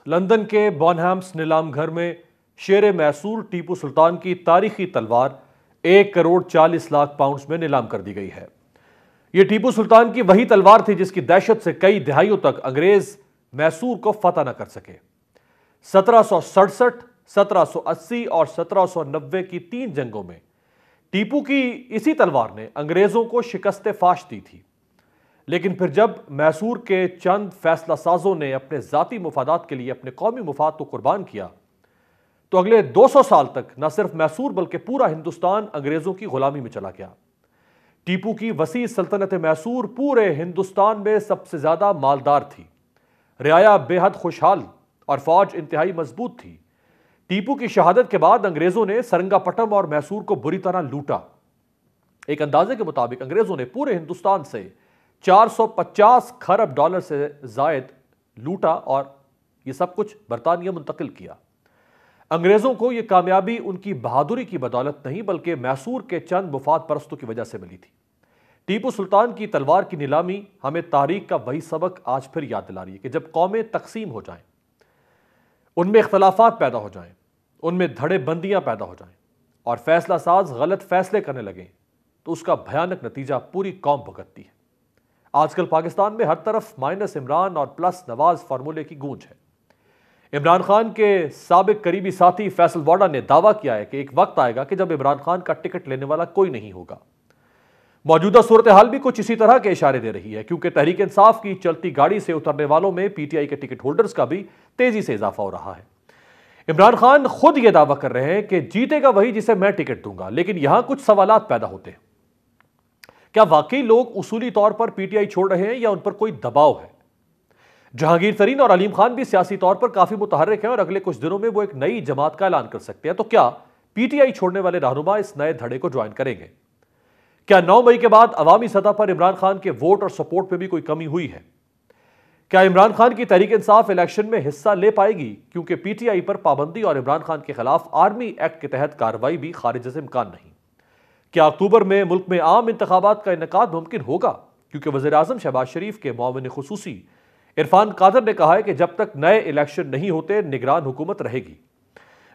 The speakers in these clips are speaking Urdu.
لندن کے بونہامس نیلام گھر میں شیر میسور ٹیپو سلطان کی تاریخی تلوار 1,40,00,000 پاؤنڈز میں نیلام کر دی گئی ہے۔ یہ ٹیپو سلطان کی وہی تلوار تھی جس کی دہشت سے کئی دہائیوں تک انگریز میسور کو فتح نہ کر سکے۔ 1767، 1780 اور 1790 کی 3 جنگوں میں ٹیپو کی اسی تلوار نے انگریزوں کو شکست فاش دی تھی، لیکن پھر جب میسور کے چند فیصلہ سازوں نے اپنے ذاتی مفادات کے لیے اپنے قومی مفاد کو قربان کیا تو اگلے 200 سال تک نہ صرف میسور بلکہ پورا ہندوستان انگریزوں کی غلامی میں چلا گیا۔ ٹیپو کی وسیع سلطنت میسور پورے ہندوستان میں سب سے زیادہ مالدار تھی، رعایا بے حد خوشحال اور فوج انتہائی مضبوط تھی۔ ٹیپو کی شہادت کے بعد انگریزوں نے سرنگا پٹم اور میسور کو بری طرح لوٹا۔ ایک اندازے کے مطابق انگریزوں نے پورے ہندوستان سے 450 کھرب ڈالر سے زائد لوٹا اور یہ سب کچھ برطانیہ منتقل کیا۔ انگریزوں کو یہ کامیابی ان کی بہادری کی بدولت نہیں بلکہ میسور کے چند مفاد پرستوں کی وجہ سے ملی تھی۔ ٹیپو سلطان کی تلوار کی نیلامی ہمیں تاریخ کا وہی سبق آج پھر یاد دلا رہی ہے کہ جب قومیں تقسیم ہو جائیں، ان میں اختلافات پیدا ہو جائیں، ان میں دھڑے بندیاں پیدا ہو جائیں اور فیصلہ ساز غلط فیصلے کرنے لگیں تو اس کا بھیانک نتیجہ پوری قوم بھگتتی ہے۔ آج کل پاکستان میں ہر طرف مائنس عمران اور پلس نواز فارمولے کی گونج ہے۔ عمران خان کے سابق قریبی ساتھی فیصل واڈا نے دعویٰ کیا ہے کہ ایک وقت آئے گا کہ جب عمران خان کا ٹکٹ لینے والا کوئی نہیں ہوگا۔ موجودہ صورتحال بھی کچھ اسی طرح کے اشارے دے رہی ہے، کیونکہ تحریک انصاف کی چلتی گاڑی سے اترنے والوں میں پی ٹی آئی کے ٹکٹ ہولڈرز کا بھی تیزی سے اضافہ ہو رہا ہے۔ عمران خان خود یہ دعویٰ کر رہے ہیں کہ جیتے گا وہی جسے میں ٹکٹ دوں گا، لیکن یہاں کچھ سوالات پیدا ہوتے ہیں۔ کیا واقعی لوگ اصولی طور پر پی ٹی آئی چھوڑ رہے ہیں یا ان پر کوئی دباؤ ہے؟ جہانگیر ترین اور علیم خان بھی سیاسی طور پر کافی متحرک ہیں اور اگلے کچھ دنوں میں وہ ایک نئی جماعت کا اعلان کر سکتے ہیں۔ تو کیا پی ٹی آئی چھوڑنے والے رہنما اس نئے دھڑے کو جوائن کریں گے؟ کیا 9 مئی کے بعد عوامی سطح پر عمران خان کے ووٹ اور سپورٹ میں بھی کوئی کمی ہوئی ہے؟ کیا عمران خان کی تحریک انصاف الیکشن میں حصہ لے پائے گی؟ کیونکہ پی ٹی آئی پر پابندی اور عمران خان کے خلاف آرمی ایکٹ کے تحت کارروائی بھی خارج از امکان نہیں۔ کیا اکتوبر میں ملک میں عام انتخابات کا انعقاد ممکن ہوگا؟ کیونکہ وزیر اعظم شہباز شریف کے معاون خصوصی عرفان قادر نے کہا ہے کہ جب تک نئے الیکشن نہیں ہوتے نگران حکومت رہے گی۔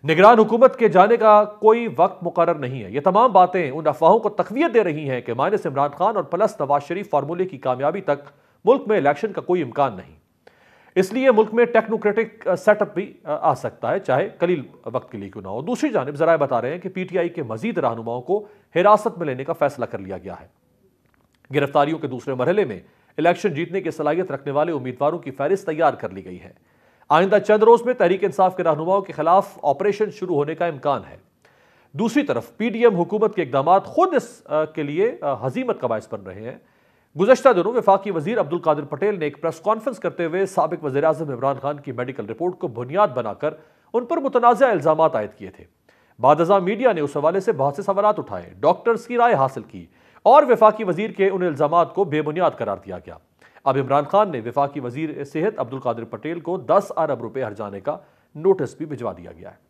نگران حکومت کے جانے کا کوئی وقت مقرر نہیں ہے۔ یہ تمام باتیں ان افواہوں کو تقویت دے رہی ہیں کہ مائنس عمران خان اور پلس نواز شریف فارمولے کی کامیابی تک ملک میں الیکشن کا کوئی امکان نہیں۔ اس لیے ملک میں ٹیکنوکریٹک سیٹ اپ بھی آ سکتا ہے، چاہے قلیل وقت کے لیے کیوں نہ ہو۔ دوسری جانب ذرائع بتا رہے ہیں کہ پی ٹی آئی کے مزید رہنماؤں کو حراست میں لینے کا فیصلہ کر لیا گیا ہے۔ گرفتاریوں کے دوسرے مرحلے میں الیکشن جیتنے کی صلاحیت رکھنے والے امیدواروں کی فہرست تیار کر لی گئی ہے۔ آئندہ چند روز میں تحریک انصاف کے رہنماؤں کے خلاف آپریشن شروع ہونے کا امکان ہے۔ دوسری طرف پی ڈی ایم حکومت کے اقدامات خود اس کے لیے ہزیمت کا باعث بن رہے ہیں۔ گزشتہ دنوں وفاقی وزیر عبدالقادر پٹیل نے ایک پریس کانفرنس کرتے ہوئے سابق وزیر اعظم عمران خان کی میڈیکل رپورٹ کو بنیاد بنا کر ان پر متنازع الزامات عائد کیے تھے۔ بعد ازاں میڈیا نے اس حوالے سے بہت سے سوالات اٹھائے، ڈاکٹرز کی رائے حاصل کی اور وفاقی وزیر کے ان الزامات کو بے بنیاد قرار دیا گیا۔ اب عمران خان نے وفاقی وزیر صحت عبدالقادر پٹیل کو 10 ارب روپے ہرجانے کا نوٹس بھی بھجوا دیا گیا ہے۔